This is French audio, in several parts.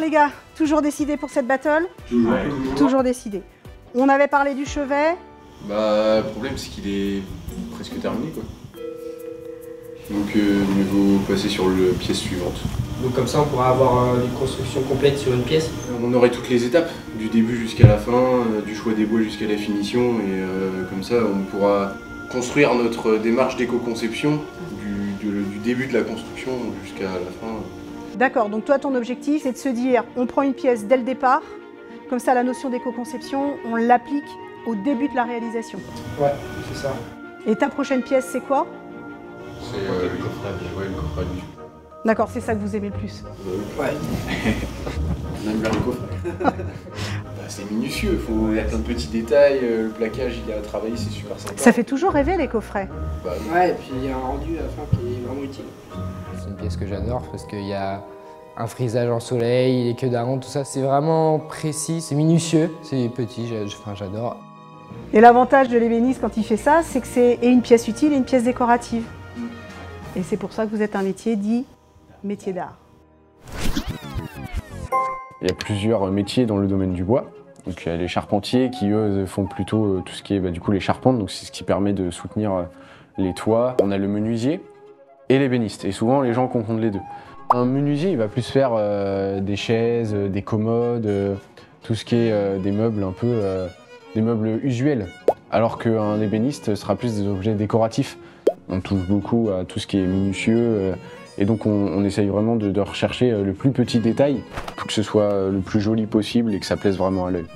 les gars, toujours décidé pour cette battle? Toujours. Toujours décidé. On avait parlé du chevet. Bah, le problème c'est qu'il est presque terminé quoi. Donc il faut passer sur la pièce suivante. Donc comme ça on pourra avoir une construction complète sur une pièce. On aurait toutes les étapes, du début jusqu'à la fin, du choix des bois jusqu'à la finition, et comme ça on pourra construire notre démarche d'éco-conception du début de la construction jusqu'à la fin. D'accord, donc toi ton objectif c'est de se dire on prend une pièce dès le départ, comme ça la notion d'éco-conception on l'applique au début de la réalisation. Ouais, c'est ça. Et ta prochaine pièce c'est quoi? C'est le coffrage, ouais, le coffrage. D'accord, c'est ça que vous aimez le plus. Ouais. On aime bien le coffret. Bah, c'est minutieux, il y a plein de petits détails, le plaquage il est à travailler, c'est super sympa. Ça fait toujours rêver les coffrets. Bah, Ouais, et puis il y a un rendu à la fin qui est vraiment utile. C'est une pièce que j'adore parce qu'il y a un frisage en soleil, les queues d'arandes, tout ça, c'est vraiment précis, c'est minutieux, c'est petit, j'adore. Et l'avantage de l'ébéniste quand il fait ça, c'est que c'est et une pièce utile et une pièce décorative. Et c'est pour ça que vous êtes un métier dit métier d'art. Il y a plusieurs métiers dans le domaine du bois. Donc il y a les charpentiers qui eux font plutôt tout ce qui est du coup les charpentes, donc c'est ce qui permet de soutenir les toits. On a le menuisier et l'ébéniste, et souvent les gens confondent les deux. Un menuisier il va plus faire des chaises, des commodes, tout ce qui est des meubles un peu des meubles usuels, alors qu'un ébéniste sera plus des objets décoratifs. On touche beaucoup à tout ce qui est minutieux et donc on essaye vraiment de rechercher le plus petit détail pour que ce soit le plus joli possible et que ça plaise vraiment à l'œil.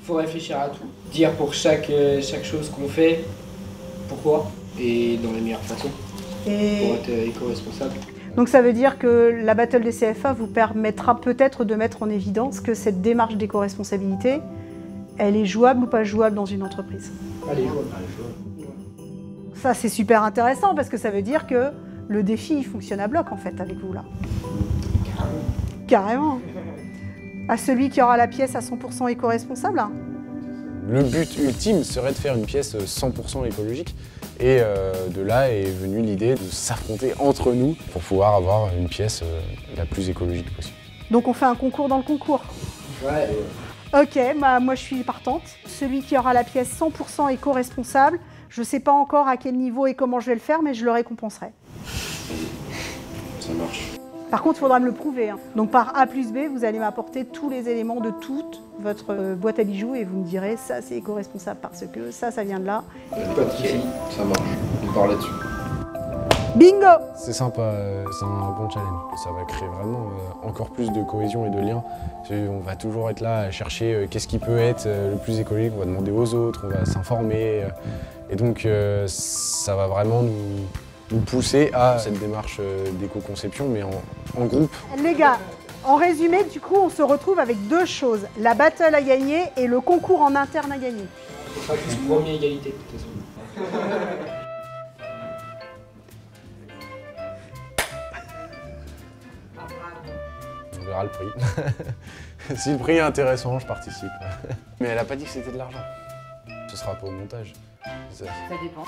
Faut réfléchir à tout, dire pour chaque chose qu'on fait, pourquoi, et dans la meilleure façon, pour être éco-responsable. Donc ça veut dire que la Battle des CFA vous permettra peut-être de mettre en évidence que cette démarche d'éco-responsabilité, elle est jouable ou pas jouable dans une entreprise. Allez, jouable. Ça c'est super intéressant parce que ça veut dire que le défi il fonctionne à bloc en fait avec vous là. Carrément. À celui qui aura la pièce à 100% éco-responsable. Le but ultime serait de faire une pièce 100% écologique et de là est venue l'idée de s'affronter entre nous pour pouvoir avoir une pièce la plus écologique possible. Donc on fait un concours dans le concours. Ouais. Ok, bah moi je suis partante. Celui qui aura la pièce 100% éco-responsable, je ne sais pas encore à quel niveau et comment je vais le faire, mais je le récompenserai. ça marche. Par contre, il faudra me le prouver. Donc par A plus B, vous allez m'apporter tous les éléments de toute votre boîte à bijoux et vous me direz ça c'est éco-responsable parce que ça vient de là. Pas de soucis, ça marche. On part là-dessus. Bingo! C'est sympa, c'est un bon challenge. Ça va créer vraiment encore plus de cohésion et de lien. On va toujours être là à chercher qu'est-ce qui peut être le plus écologique, on va demander aux autres, on va s'informer. Et donc ça va vraiment nous pousser à cette démarche d'éco-conception, mais en groupe. Les gars, en résumé, du coup, on se retrouve avec deux choses. La battle à gagner et le concours en interne à gagner. On sera juste premier égalité de toute façon. On verra le prix. Si le prix est intéressant, je participe. Mais elle a pas dit que c'était de l'argent. Ce sera pas au montage. Ça dépend.